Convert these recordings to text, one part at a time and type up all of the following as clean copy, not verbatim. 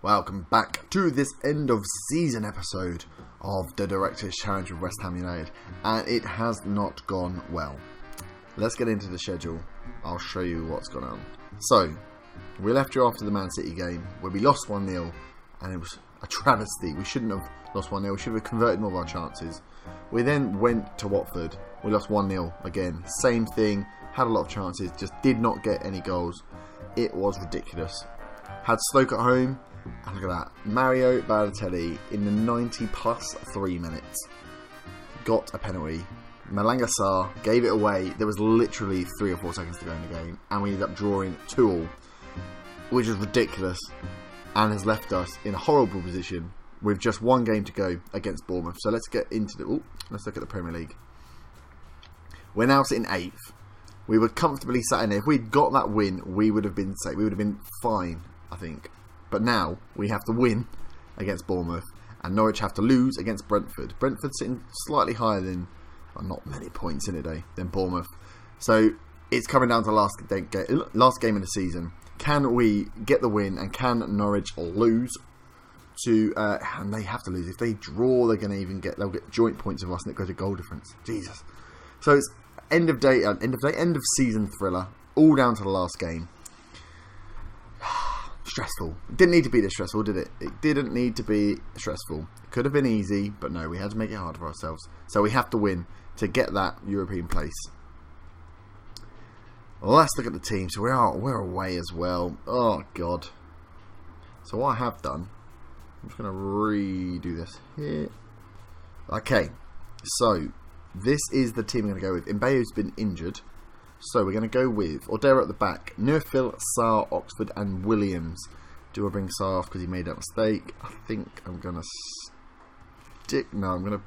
Welcome back to this end of season episode of the Director's Challenge with West Ham United, and it has not gone well. Let's get into the schedule. I'll show you what's gone on. So, we left you after the Man City game where we lost 1-0 and it was a travesty. We shouldn't have lost 1-0, we should have converted more of our chances. We then went to Watford, we lost 1-0 again. Same thing, had a lot of chances, just did not get any goals. It was ridiculous. Had Stoke at home, and look at that. Mario Balotelli in the 90 plus 3 minutes got a penalty. Malanga Sarr gave it away. There was literally 3 or 4 seconds to go in the game, and we ended up drawing 2-2, which is ridiculous and has left us in a horrible position with just one game to go against Bournemouth. So let's get into let's look at the Premier League. We're now sitting 8th. We were comfortably sat in there. If we'd got that win, we would have been safe. We would have been fine, I think. But now we have to win against Bournemouth, and Norwich have to lose against Brentford. Brentford sitting slightly higher than, well, not many points in it, than Bournemouth. So it's coming down to last game of the season. Can we get the win, and can Norwich lose? And they have to lose. If they draw, they'll get joint points of us, and it goes to goal difference. Jesus. So it's end of season thriller, all down to the last game. Stressful. It didn't need to be this stressful, did it? It didn't need to be stressful. It could have been easy, but no, we had to make it hard for ourselves. So we have to win to get that European place. Let's look at the team. So we're away as well. Oh god. So what I have done, I'm just going to redo this here. Okay. So this is the team I'm going to go with. Mbayo's been injured. So we're going to go with Ordero at the back. Neufville, Sarr, Oxford and Williams. Do I bring Sarr off because he made that mistake? I think I'm going to stick... No, I'm going to...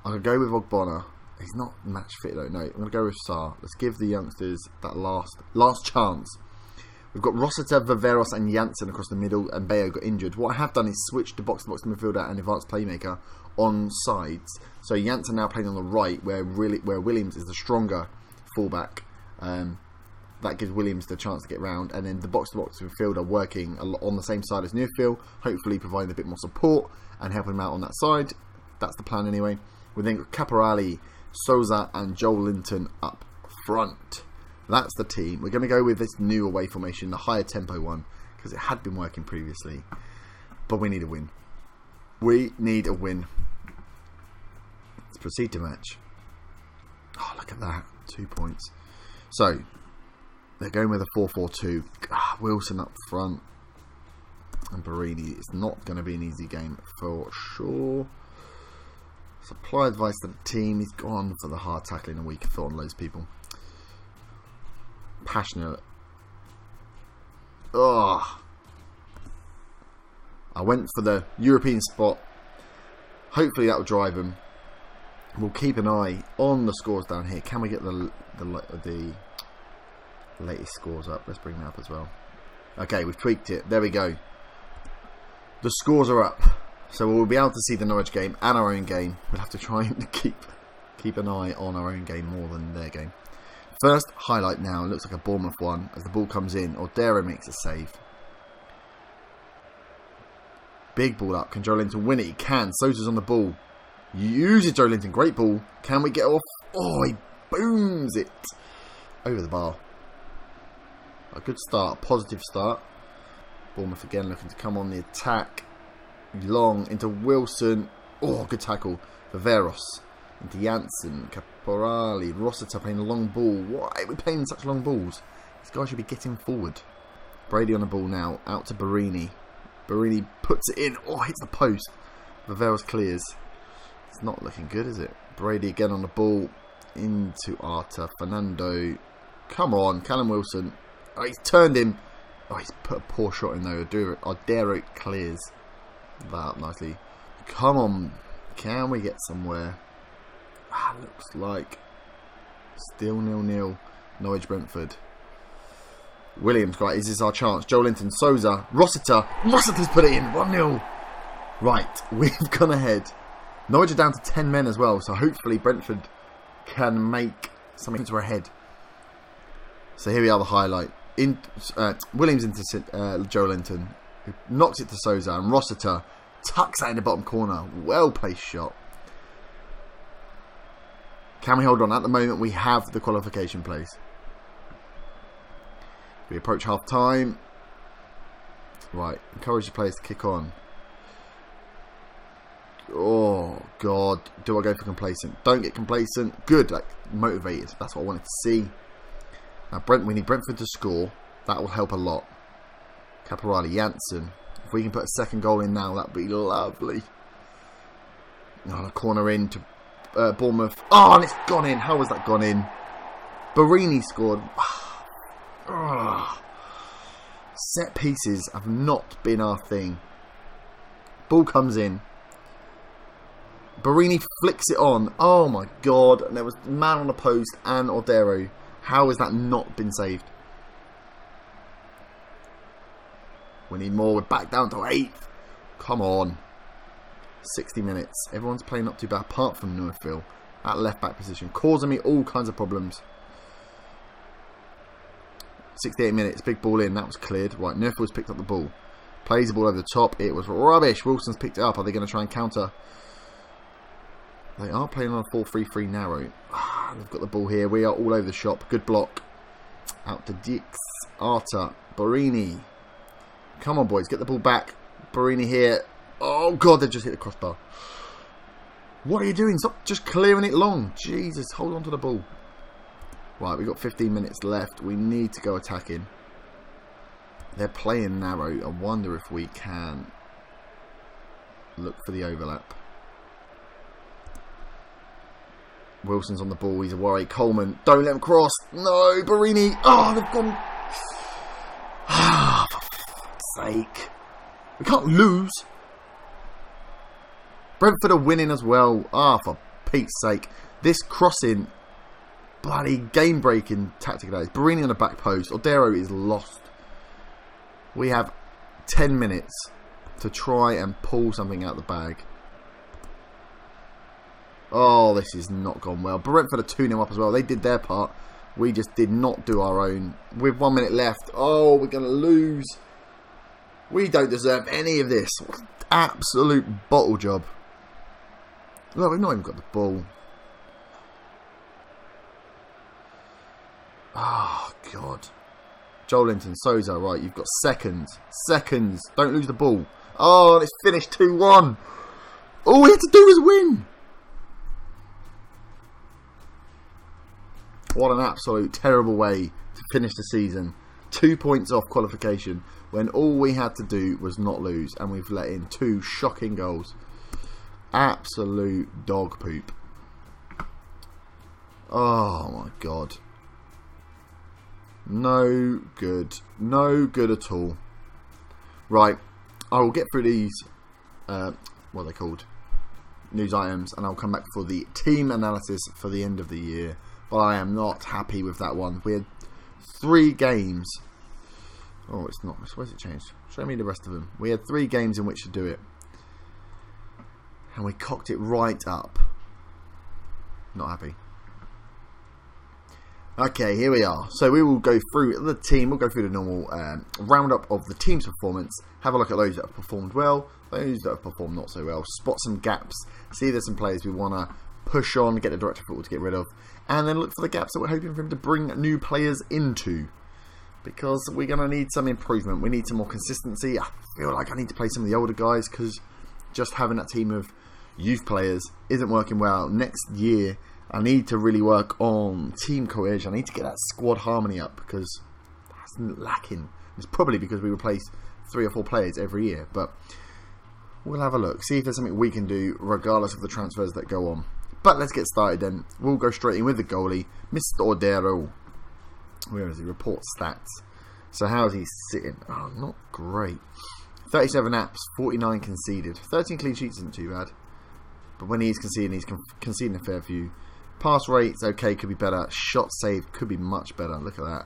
I'm going to go with Ogbonna. He's not match fit though. No, I'm going to go with Sarr. Let's give the youngsters that last chance. We've got Rossiter, Viveros and Janssen across the middle, and Bayo got injured. What I have done is switch the box-to-box midfielder and advanced playmaker on sides. So Janssen now playing on the right, where Williams is the stronger fullback. That gives Williams the chance to get round, and then the box-to-box midfielder working on the same side as Neufville, hopefully providing a bit more support and helping him out on that side. That's the plan anyway. We then got Caporali, Souza and Joel Linton up front. That's the team. We're going to go with this new away formation, the higher tempo one, because it had been working previously. But we need a win. We need a win. Let's proceed to match. Oh, look at that. 2 points. So, they're going with a 4-4-2. Wilson up front. And Barini. It's not going to be an easy game for sure. Supply advice to the team. He's gone for the hard tackling and weak foot on loads of people. Passionate. I went for the European spot. Hopefully that will drive him. We'll keep an eye on the scores down here. Can we get the latest scores up? Let's bring that up as well. Okay, we've tweaked it. There we go. The scores are up. So we'll be able to see the Norwich game and our own game. We'll have to try and keep an eye on our own game more than their game. First highlight now, it looks like a Bournemouth one. As the ball comes in, Ordero makes a save. Big ball up. Can Joe Linton win it? He can. Sosa's on the ball. Uses Joe Linton. Great ball. Can we get off? Oh, he booms it over the bar. A good start. Positive start. Bournemouth again looking to come on the attack. Long into Wilson. Oh, good tackle. Viveros. Into Janssen, Caporali, Rossiter playing a long ball. Why are we playing such long balls? This guy should be getting forward. Brady on the ball now. Out to Barini. Barini puts it in. Oh, hits the post. Viveros clears. It's not looking good, is it? Brady again on the ball. Into Arta. Fernando. Come on. Callum Wilson. Oh, he's turned him. Oh, he's put a poor shot in there. Ordero clears that up nicely. Come on. Can we get somewhere? Looks like still 0-0. Norwich Brentford. Williams, right, is this our chance? Joe Linton, Souza, Rossiter. Rossiter's put it in. 1-0. Right, we've gone ahead. Norwich are down to 10 men as well, so hopefully Brentford can make something to our head. So here we are, the highlight. Williams into Joe Linton, who knocks it to Souza, and Rossiter tucks that in the bottom corner. Well placed shot. Can we hold on? At the moment, we have the qualification place. We approach half time. Right, encourage the players to kick on. Oh, God. Do I go for complacent? Don't get complacent. Good, like, motivated. That's what I wanted to see. Now, we need Brentford to score. That will help a lot. Caporali, Janssen. If we can put a second goal in now, that would be lovely. Oh, a corner in to Bournemouth. Oh, and it's gone in. How has that gone in? Barini scored. Set pieces have not been our thing. Ball comes in. Barini flicks it on. Oh my God. And there was man on the post and Ordero. How has that not been saved? We need more. We're back down to 8th. Come on. 60 minutes. Everyone's playing not too bad apart from Northville at left back position, causing me all kinds of problems. 68 minutes. Big ball in. That was cleared. Right, Northville's picked up the ball. Plays the ball over the top. It was rubbish. Wilson's picked it up. Are they going to try and counter? They are playing on a 4-3-3 narrow. They've got the ball here. We are all over the shop. Good block. Out to Dix. Arta. Barini. Come on, boys. Get the ball back. Barini here. Oh, God. They just hit the crossbar. What are you doing? Stop just clearing it long. Jesus. Hold on to the ball. Right, we've got 15 minutes left. We need to go attacking. They're playing narrow. I wonder if we can look for the overlap. Wilson's on the ball. He's a worry. Coleman. Don't let him cross. No, Barini. Oh, they've gone. Ah, for fuck's sake. We can't lose. Brentford are winning as well. Ah, for Pete's sake. This crossing. Bloody game-breaking tactic that is. Barini on the back post. Ordero is lost. We have 10 minutes to try and pull something out the bag. Oh, this has not gone well. Brentford are 2-0 up as well. They did their part. We just did not do our own. With 1 minute left. Oh, we're going to lose. We don't deserve any of this. What an absolute bottle job. Look, we've not even got the ball. Oh, God. Joel Linton, Souza, right, you've got seconds. Seconds. Don't lose the ball. Oh, and it's finished 2-1. All we had to do was win. What an absolute terrible way to finish the season. 2 points off qualification when all we had to do was not lose. And we've let in 2 shocking goals. Absolute dog poop. Oh my God. No good. No good at all. Right. I will get through these, what are they called? News items. And I'll come back for the team analysis for the end of the year. But I am not happy with that one. We had 3 games. Oh, it's not. Where's it changed? Show me the rest of them. We had 3 games in which to do it. And we cocked it right up. Not happy. Okay, here we are. So we will go through the team. We'll go through the normal roundup of the team's performance. Have a look at those that have performed well. Those that have performed not so well. Spot some gaps. See if there's some players we want to push on, get the director of football to get rid of, and then look for the gaps that we're hoping for him to bring new players into, because we're going to need some improvement. We need some more consistency. I feel like I need to play some of the older guys, because just having that team of youth players isn't working well. Next year I need to really work on team cohesion. I need to get that squad harmony up, because that's lacking. It's probably because we replace 3 or 4 players every year, but we'll have a look, see if there's something we can do regardless of the transfers that go on. But let's get started then. We'll go straight in with the goalie, Mr. Ordero. Where is he? Report stats. So how is he sitting? Oh, not great. 37 apps, 49 conceded. 13 clean sheets isn't too bad. But when he's conceding a fair few. Pass rates, okay, could be better. Shot save could be much better. Look at that.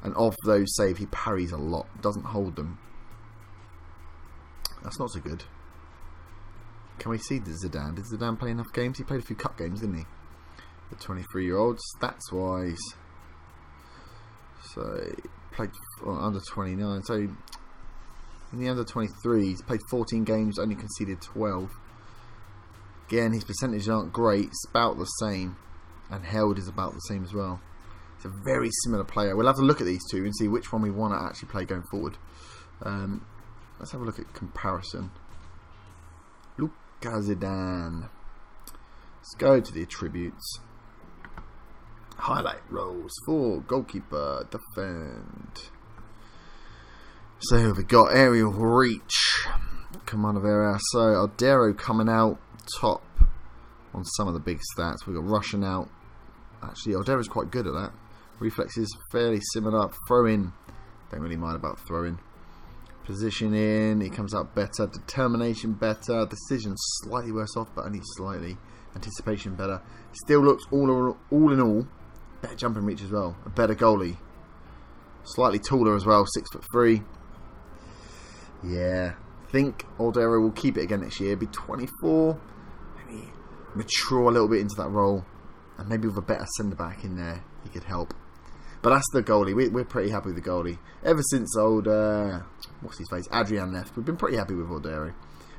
And of those save, he parries a lot. Doesn't hold them. That's not so good. Can we see the Zidane? Did Zidane play enough games? He played a few cup games, didn't he? The 23-year-old, stats-wise. So, played under 29. So in the under 23, he's played 14 games, only conceded 12. Again, his percentages aren't great. It's about the same, and held is about the same as well. It's a very similar player. We'll have to look at these two and see which one we want to actually play going forward. Let's have a look at comparison. Luka Zidane. Let's go to the attributes. Highlight roles for goalkeeper, defend. So we've got aerial reach, command of area. So Aldero coming out top on some of the big stats. We've got Russian out. Actually, Aldero's quite good at that. Reflexes fairly similar. Throw in, don't really mind about throwing. Position in, he comes out better. Determination better. Decision slightly worse off, but only slightly. Anticipation better. Still looks all in all better jumping reach as well. A better goalie. Slightly taller as well. 6'3". Yeah, I think Aldero will keep it again next year. Be 24. Maybe mature a little bit into that role, and maybe with a better centre back in there, he could help. But that's the goalie. We're pretty happy with the goalie. Ever since old, what's his face, Adrian left, we've been pretty happy with Aldero.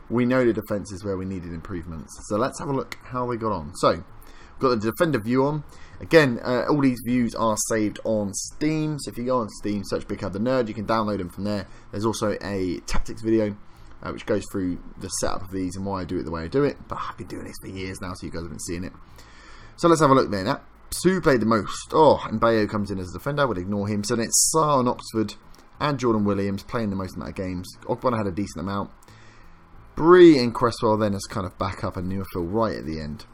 We know the defence is where we needed improvements. So let's have a look how they got on. So, we've got the defender view on. Again, all these views are saved on Steam. So if you go on Steam, search Big Cab the Nerd, you can download them from there. There's also a tactics video, which goes through the setup of these and why I do it the way I do it. But I've been doing this for years now, so you guys have been seeing it. So let's have a look then. Who played the most? Oh, and Bayo comes in as a defender. I would ignore him. So then it's Sarr and Oxford and Jordan Williams playing the most amount of games. Ogbonna had a decent amount. Bree and Cresswell then as kind of backup, and Neufeld right at the end.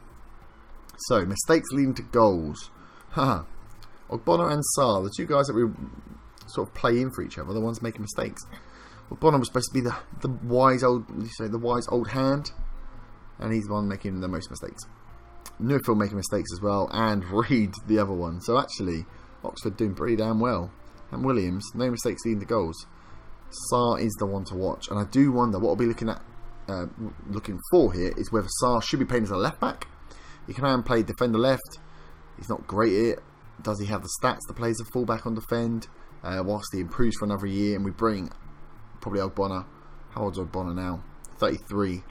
So, mistakes leading to goals. Ogbonna and Sarr, the two guys that we sort of play in for each other, the ones making mistakes. Ogbonna was supposed to be the wise old hand, and he's the one making the most mistakes. Neufeld making mistakes as well, and Reed the other one. So actually, Oxford doing pretty damn well. And Williams, no mistakes leading to goals. Sarr is the one to watch, and I do wonder what I'll be looking for here is whether Sarr should be playing as a left back. He can play defender left. He's not great at it. Does he have the stats to play as a fullback on defend? Whilst he improves for another year, and we bring probably Ogbonna. How old's Ogbonna now? 33.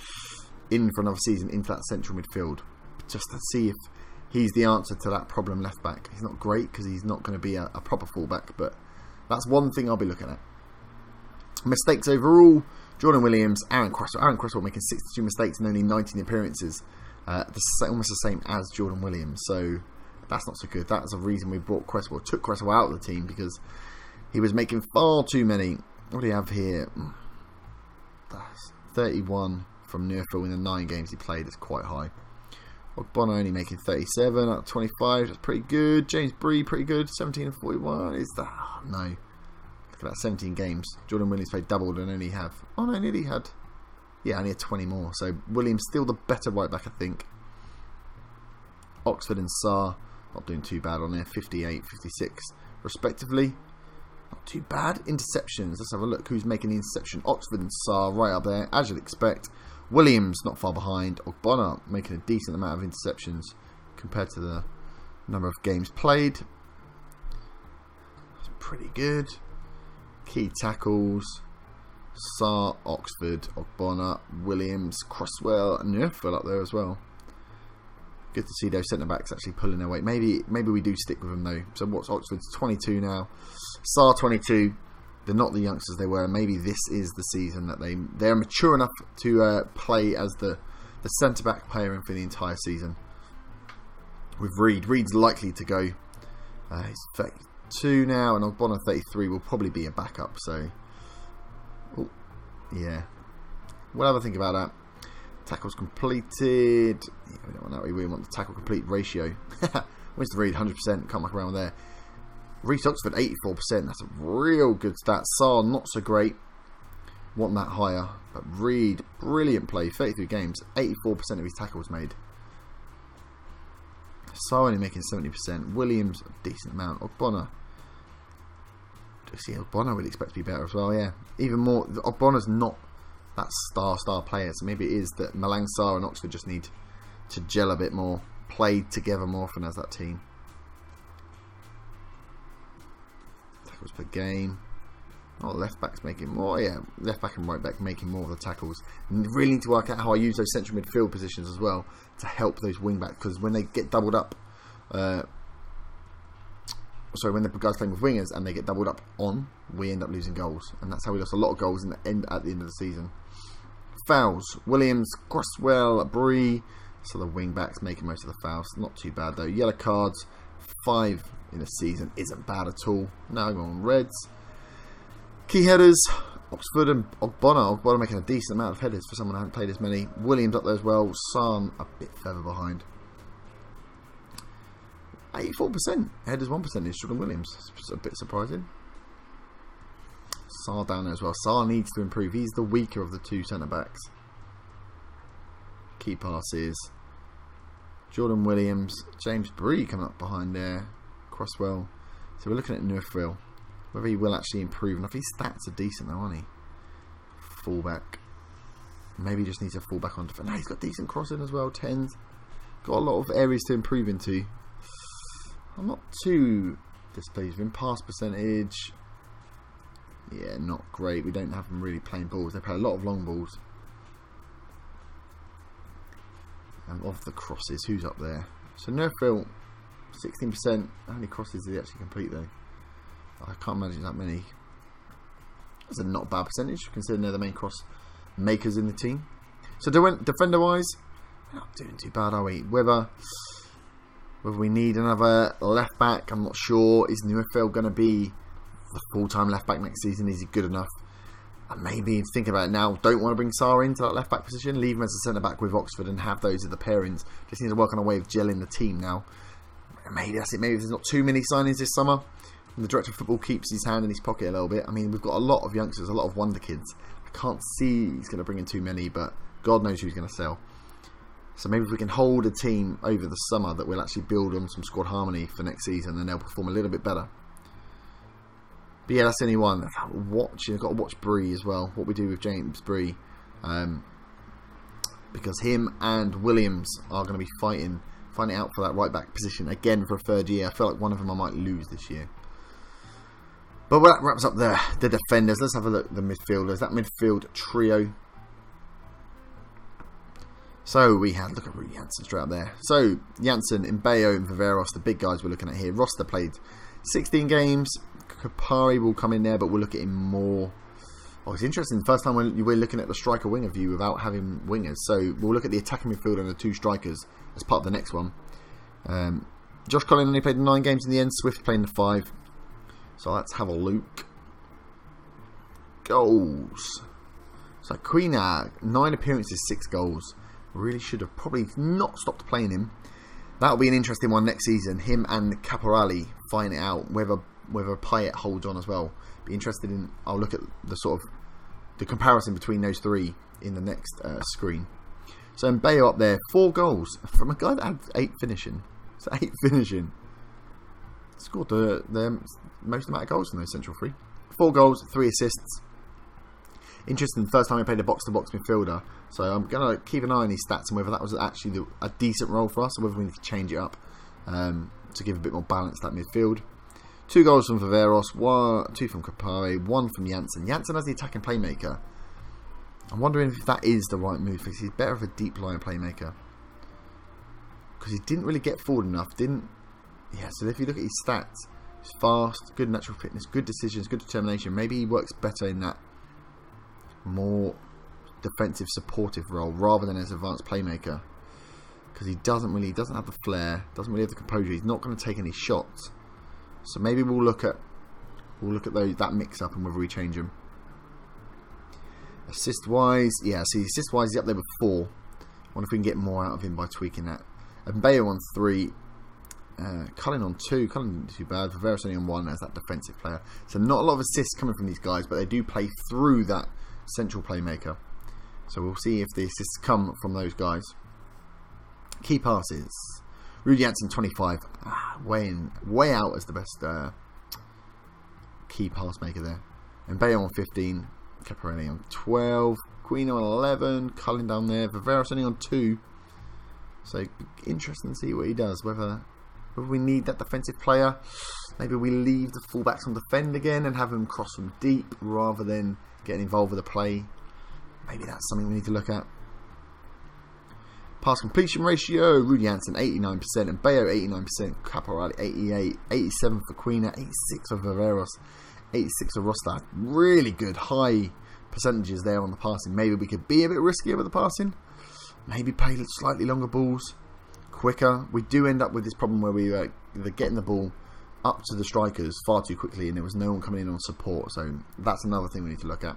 In for another season into that central midfield, just to see if he's the answer to that problem left back. He's not great because he's not going to be a proper fullback, but that's one thing I'll be looking at. Mistakes overall. Jordan Williams, Aaron Cresswell making 62 mistakes and only 19 appearances. Almost the same as Jordan Williams. So that's not so good. That's a reason we took Cresswell out of the team, because he was making far too many. What do you have here? That's 31 from Neufeld in the 9 games he played. Is quite high. Ogbonna only making 37 out of 25. That's pretty good. James Bree, pretty good. 17 and 41. Is that? Oh, no. Look at that, 17 games. Jordan Williams played doubled and only have... Oh, no, nearly had... Yeah, only had 20 more. So Williams still the better right back, I think. Oxford and Sarr not doing too bad on there. 58, 56 respectively. Not too bad. Interceptions. Let's have a look who's making the interception. Oxford and Sarr right up there, as you'd expect. Williams not far behind. Ogbonna making a decent amount of interceptions compared to the number of games played. That's pretty good. Key tackles. Sarr, Oxford, Ogbonna, Williams, Cresswell, and Neufeld up there as well. Good to see those centre backs actually pulling their weight. Maybe we do stick with them though. So what's Oxford's 22 now? Sarr 22. They're not the youngsters they were. Maybe this is the season that they're mature enough to play as the centre back player for the entire season. With Reed's likely to go. He's 32 now, and Ogbonna 33 will probably be a backup. So, yeah, we'll have a think about that. Tackles completed. Yeah, we don't want that. We really want the tackle complete ratio. Where's the Reed? 100%. Can't muck around with there. Reece Oxford 84%. That's a real good stat. Sarr not so great. Want that higher. But Reed, brilliant play. 33 games. 84% of his tackles made. Sarr only making 70%. Williams a decent amount. Ogbonna. See, Ogbonna would expect to be better as well. Yeah, even more. Ogbonna's not that star player. So maybe it is that Malang Sarr and Oxford just need to gel a bit more. Play together more often as that team. tackles per game. Oh, left back's making more. Yeah, left back and right back making more of the tackles. And really need to work out how I use those central midfield positions as well to help those wing backs, because when they get doubled up, when the guys playing with wingers and they get doubled up on, we end up losing goals, and that's how we lost a lot of goals at the end of the season. Fouls: Williams, Cresswell, Bree. So the wing backs making most of the fouls. Not too bad though. Yellow cards, 5 in a season isn't bad at all. Now we're on reds. Key headers: Oxford and Ogbonna. Ogbonna making a decent amount of headers for someone who hasn't played as many. Williams up there as well. San a bit further behind. 84% headers, 1% is Jordan Williams. It's a bit surprising. Sarr down there as well. Sarr needs to improve. He's the weaker of the two centre backs. Key passes: Jordan Williams, James Bree coming up behind there. Cresswell. So we're looking at Neufville. Whether he will actually improve. Enough. His stats are decent though, aren't he? Fullback. Maybe he just needs a fullback on defence. No, he's got decent crossing as well. 10s. Got a lot of areas to improve into. I'm not too displeased with him. Pass percentage. Yeah, not great. We don't have them really playing balls. They play a lot of long balls. And off the crosses, who's up there? So Neufville, 16%. How many crosses did he actually complete though? I can't imagine that many. That's a not bad percentage, considering they're the main cross makers in the team. So defender wise, we're not doing too bad, are we? Whether we need another left back, I'm not sure. Is Neufville going to be the full-time left back next season? Is he good enough? And maybe think about it now. Don't want to bring Sarr into that left back position. Leave him as a centre back with Oxford and have those as the pairings. Just need to work on a way of gelling the team now. Maybe that's it. Maybe there's not too many signings this summer. And the director of football keeps his hand in his pocket a little bit. I mean, we've got a lot of youngsters, a lot of wonder kids. I can't see he's going to bring in too many, but God knows who's going to sell. So maybe if we can hold a team over the summer, that we'll actually build on some squad harmony for next season, and they'll perform a little bit better. But yeah, that's the only one. I've got to watch Bree as well. What we do with James Bree, because him and Williams are going to be fighting out for that right back position again for a third year. I feel like one of them I might lose this year. But that wraps up the defenders. Let's have a look at the midfielders. That midfield trio. So we had, look at Rui Janssen straight up there. So Janssen, Mbayo and Viveros, the big guys we're looking at here. Roster played 16 games. Kapari will come in there, but we'll look at him more. Oh, it's interesting. First time we're looking at the striker winger view without having wingers. So we'll look at the attacking midfield and the two strikers as part of the next one. Josh Collin only played 9 games in the end. Swift playing the 5. So let's have a look. Goals. So Quina, 9 appearances, 6 goals. Really should have probably not stopped playing him. That'll be an interesting one next season. Him and Caporali find it out whether Payet holds on as well. Be interested in. I'll look at the comparison between those three in the next screen. So Mbayo up there, 4 goals from a guy that had 8 finishing. So 8 finishing. Scored the most amount of goals from those central 3. 4 goals, 3 assists. Interesting, first time I played a box-to-box midfielder. So I'm going to keep an eye on his stats and whether that was actually a decent role for us, or whether we need to change it up to give a bit more balance to that midfield. 2 goals from Viveros, 2 from Kapare, 1 from Janssen. Janssen as the attacking playmaker. I'm wondering if that is the right move, because he's better of a deep line playmaker. Because he didn't really get forward enough, Yeah, so if you look at his stats, he's fast, good natural fitness, good decisions, good determination. Maybe he works better in that more defensive, supportive role rather than as advanced playmaker. Because he doesn't have the flair, doesn't really have the composure. He's not going to take any shots. So maybe we'll look at that mix up and whether we change him. Assist wise, yeah, see, assist wise he's up there with 4. I wonder if we can get more out of him by tweaking that. Mbayo on 3, Cullen on 2. Cullen not too bad. Viveros only on 1 as that defensive player. So not a lot of assists coming from these guys, but they do play through that central playmaker. So we'll see if the assists come from those guys. Key passes. Rudi Janssen 25, way out as the best key pass maker there. Mbayo on 15, Caparelli on 12, Queen on 11, Cullen down there, Viveros only on 2. So interesting to see what he does, whether Whether we need that defensive player, maybe we leave the fullbacks on defend again and have them cross from deep rather than getting involved with the play. Maybe that's something we need to look at. Pass completion ratio, Rudy Janssen 89% and Bayo 89%, Caporali 88, 87 for Quina, 86 for Viveros, 86 for Rostad. Really good high percentages there on the passing. Maybe we could be a bit riskier with the passing. Maybe play slightly longer balls, quicker. We do end up with this problem where we are getting the ball up to the strikers far too quickly and there was no one coming in on support. So that's another thing we need to look at.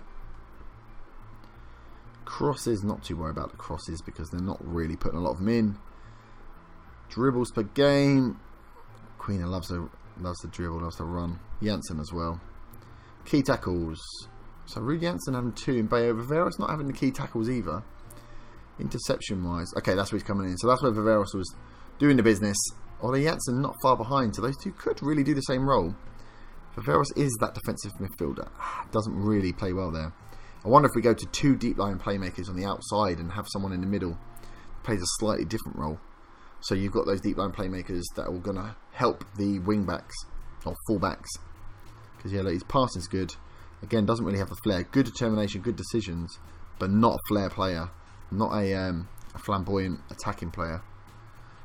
Crosses, not too worried about the crosses because they're not really putting a lot of them in. Dribbles per game. Queen loves the dribble, loves to run. Janssen as well. Key tackles. So Rudy Janssen having 2 and Bayo Viveros not having the key tackles either. Interception wise. Okay, that's where he's coming in. So that's where Viveros was doing the business. Although Janssen not far behind, so those two could really do the same role. Viveros is that defensive midfielder. Doesn't really play well there. I wonder if we go to 2 deep line playmakers on the outside and have someone in the middle who plays a slightly different role. So you've got those deep line playmakers that are going to help the wing backs or full backs. Because yeah, look, his passing's good. Again, doesn't really have the flair. Good determination, good decisions, but not a flair player. Not a flamboyant attacking player.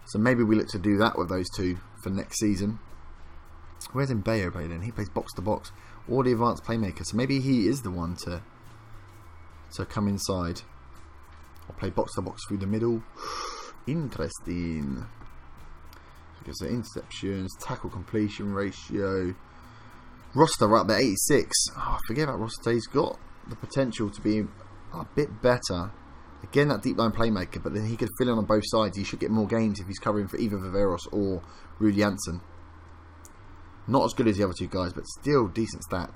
So maybe we look to do that with those 2 for next season. Where's Mbayo play then? He plays box to box or the advanced playmaker. So maybe he is the one to come inside or play box to box through the middle. Interesting. Because the interceptions, tackle completion ratio. Roster up there, 86. Oh, forget about Roster. He's got the potential to be a bit better. Again, that deep line playmaker, but then he could fill in on both sides. He should get more games if he's covering for either Viveros or Rudy Janssen. Not as good as the other 2 guys, but still decent stats.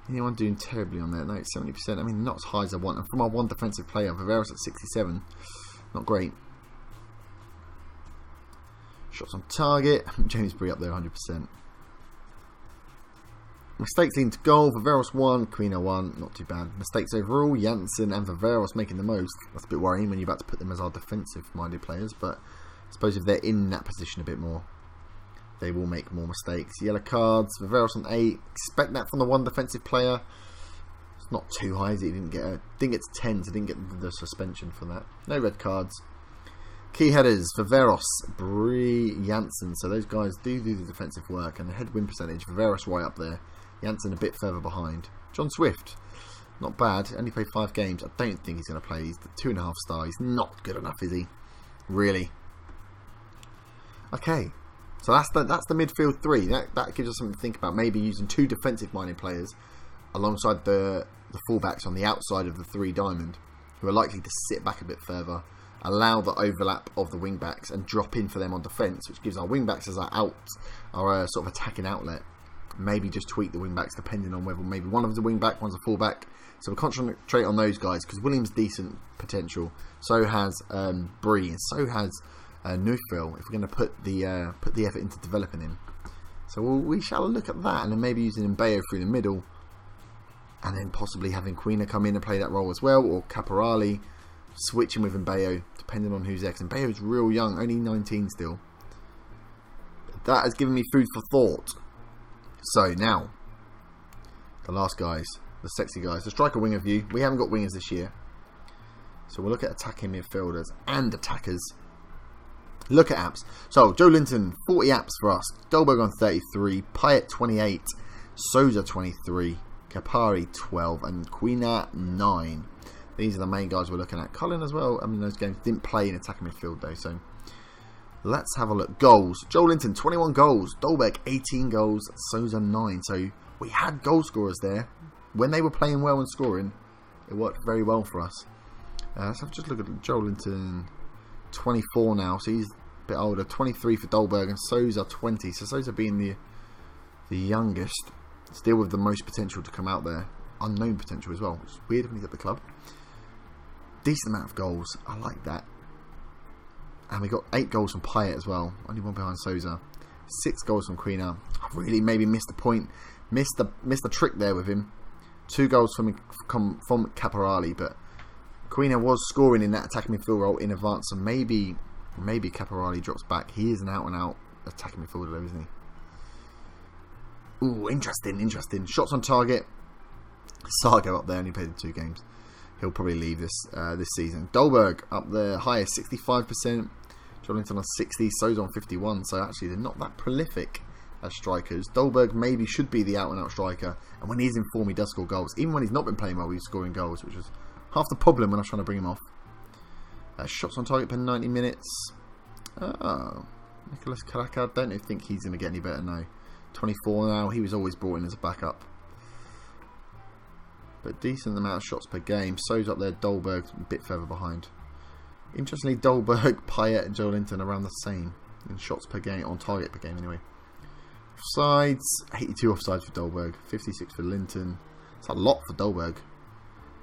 Anyone doing terribly on there? No, it's 70%. I mean, not as high as I want. And from our 1 defensive player, Viveros at 67. Not great. Shots on target. James Bree up there, 100%. Mistakes leading to goal. Viveros 1, Quina 1. Not too bad. Mistakes overall. Janssen and Viveros making the most. That's a bit worrying when you're about to put them as our defensive-minded players. But I suppose if they're in that position a bit more, they will make more mistakes. Yellow cards. Viveros on 8. Expect that from the 1 defensive player. It's not too high, is it? He didn't get to 10, so didn't get the suspension for that. No red cards. Key headers. Viveros, Bree, Janssen. So those guys do the defensive work. And the head win percentage. Viveros right up there. Janssen a bit further behind. John Swift. Not bad. Only played 5 games. I don't think he's going to play. He's the 2.5 star. He's not good enough, is he? Really? Okay. So that's the midfield 3. That gives us something to think about. Maybe using 2 defensive-minded players alongside the fullbacks on the outside of the 3 diamond, who are likely to sit back a bit further, allow the overlap of the wing-backs and drop in for them on defence, which gives our wing-backs as our sort of attacking outlet. Maybe just tweak the wing-backs depending on whether maybe one of the wing-back, one's a full-back. So we'll concentrate on those guys because Williams' decent potential. So has Bree, and so has Neufville, if we're going to put the effort into developing him. So we shall look at that, and then maybe using Mbayo through the middle, and then possibly having Quina come in and play that role as well, or Caporali switching with Mbayo, depending on who's next. Mbayo's real young, only 19 still. That has given me food for thought. So now, the last guys, the sexy guys, the striker winger view. We haven't got wingers this year, so we'll look at attacking midfielders and attackers. Look at apps. So Joe Linton, 40 apps for us. Dolberg on 33, Payet 28, Souza 23, Kapari 12, and Quina 9. These are the main guys we're looking at. Colin as well. I mean, those games didn't play in attacking midfield though, so let's have a look. Goals. Joe Linton, 21 goals. Dolberg, 18 goals. Souza, 9. So we had goal scorers there. When they were playing well and scoring, it worked very well for us. Let's have just look at Joe Linton, 24 now, so he's a bit older. 23 for Dolberg, and Souza 20. So Souza being the youngest, still with the most potential to come out there. Unknown potential as well, which is weird when he's at the club. Decent amount of goals. I like that. And we got 8 goals from Payet as well. Only 1 behind Souza. 6 goals from Quina. I really maybe missed the point. Missed the trick there with him. 2 goals from Caporali, but Quina was scoring in that attacking midfield role in advance, so maybe Maybe Caporali drops back. He is an out-and-out attacking midfielder, though, isn't he? Ooh, interesting. Shots on target. Sargo up there, only played in 2 games. He'll probably leave this season. Dolberg up there, highest 65%. Jolinton on 60, Souza on 51. So actually, they're not that prolific as strikers. Dolberg maybe should be the out-and-out striker, and when he's in form, he does score goals. Even when he's not been playing well, he's scoring goals, which was half the problem when I was trying to bring him off. Shots on target per 90 minutes. Oh, Nicholas Karaka, don't think he's going to get any better now. 24 now. He was always brought in as a backup. But decent amount of shots per game. So's up there, Dolberg's a bit further behind. Interestingly, Dolberg, Payet and Jolinton around the same in shots per game, on target per game anyway. Offsides, 82 offsides for Dolberg, 56 for Linton. It's a lot for Dolberg.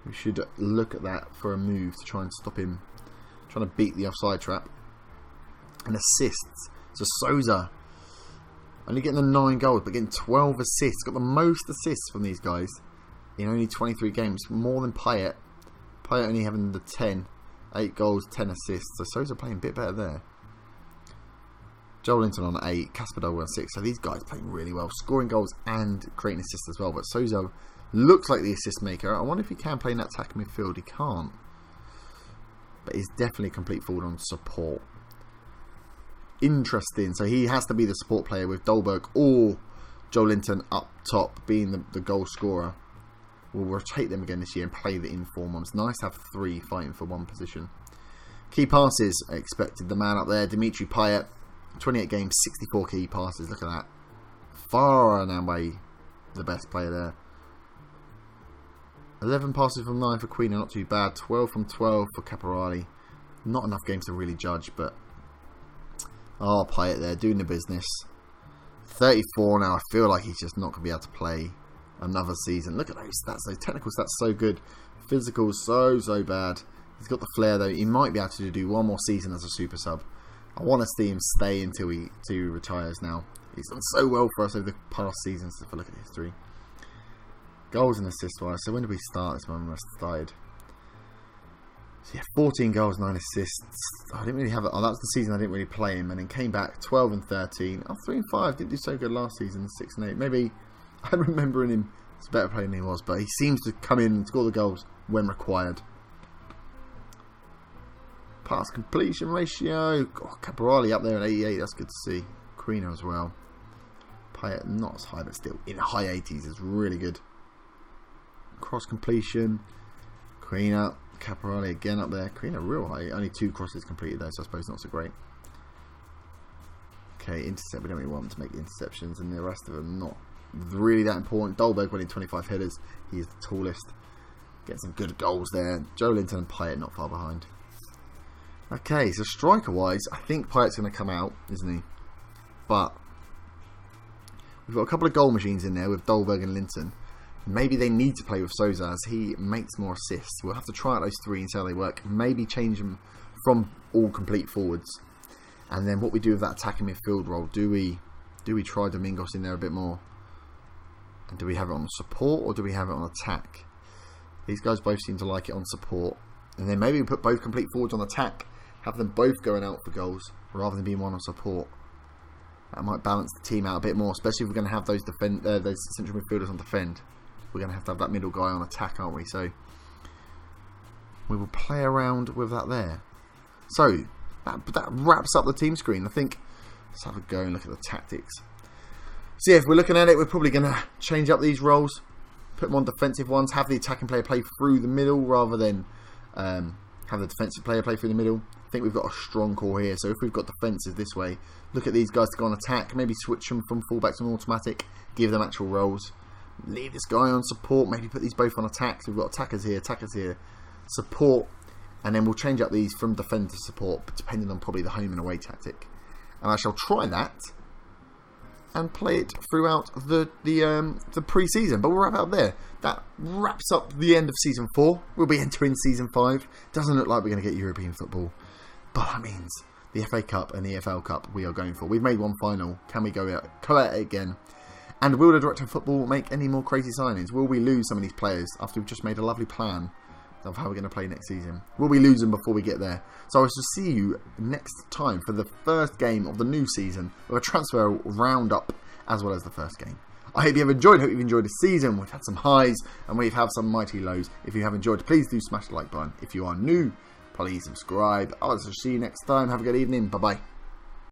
We should look at that for a move to try and stop him trying to beat the offside trap. And assists. So Souza only getting the 9 goals, but getting 12 assists. Got the most assists from these guys in only 23 games, more than Payet. Payet only having the 10, 8 goals, 10 assists. So Souza playing a bit better there. Jolinton on 8, Casper Dolberg on 6. So these guys playing really well, scoring goals and creating assists as well. But Souza looks like the assist maker. I wonder if he can play in that attacking midfield. He can't. But he's definitely a complete forward on support. Interesting. So he has to be the support player with Dolberg or Jolinton up top being the goal scorer. We'll rotate them again this year and play the inform ones. Nice to have 3 fighting for 1 position. Key passes expected. The man up there, Dimitri Payet, 28 games, 64 key passes. Look at that. Far and away the best player there. 11 passes from 9 for Queen, not too bad. 12 from 12 for Caporali. Not enough games to really judge, but Payet there doing the business. 34 now. I feel like he's just not going to be able to play another season. Look at those stats. Those technical stats so good. Physical so bad. He's got the flair though. He might be able to do 1 more season as a super sub. I want to see him stay until he retires now. He's done so well for us over the past seasons. If I look at history. Goals and assists wise. So when did we start this one? When I started. So yeah, 14 goals, 9 assists. I didn't really have it. Oh, that was the season I didn't really play him, and then came back 12 and 13. 3 and 5. Didn't do so good last season. 6 and 8. Maybe I'm remembering him as a better player than he was, but he seems to come in and score the goals when required. Pass completion ratio. Caporali up there at 88. That's good to see. Quino as well. Payet not as high, but still in the high 80s is really good. Cross completion. Quino. Caporali again up there. Quino real high. Only 2 crosses completed though, so I suppose not so great. Okay, intercept. We don't really want to make interceptions, and the rest of them not really that important. Dolberg winning 25 headers. He is the tallest. Getting some good goals there. Jolinton and Payet not far behind. Okay, so striker-wise, I think Payet's going to come out, isn't he? But we've got a couple of goal machines in there with Dolberg and Linton. Maybe they need to play with Souza as he makes more assists. We'll have to try out those 3 and see how they work. Maybe change them from all complete forwards. And then what we do with that attacking midfield role. Do we try Domingos in there a bit more? And do we have it on support or do we have it on attack? These guys both seem to like it on support. And then maybe we put both complete forwards on attack. Have them both going out for goals rather than being one on support. That might balance the team out a bit more, especially if we're going to have those central midfielders on defend. We're going to have that middle guy on attack, aren't we? So we will play around with that there. So that wraps up the team screen. I think let's have a go and look at the tactics. So yeah, if we're looking at it, we're probably going to change up these roles, put them on defensive ones, have the attacking player play through the middle rather than have the defensive player play through the middle. I think we've got a strong core here, so if we've got defensive this way, look at these guys to go on attack, maybe switch them from fullbacks on automatic, give them actual roles, leave this guy on support, maybe put these both on attack. So we've got attackers here, support, and then we'll change up these from defend to support depending on probably the home and away tactic. And I shall try that and play it throughout the pre-season. But we'll wrap it up there. That wraps up the end of Season 4. We'll be entering Season 5. Doesn't look like we're going to get European football. But that means the FA Cup and the EFL Cup we are going for. We've made one final. Can we go at it again? And will the Director of Football make any more crazy signings? Will we lose some of these players after we've just made a lovely plan of how we're going to play next season. We'll be losing before we get there. So I will see you next time for the first game of the new season with a transfer roundup as well as the first game. I hope you have enjoyed. Hope you've enjoyed the season. We've had some highs and we've had some mighty lows. If you have enjoyed, please do smash the like button. If you are new, please subscribe. I'll see you next time. Have a good evening. Bye bye.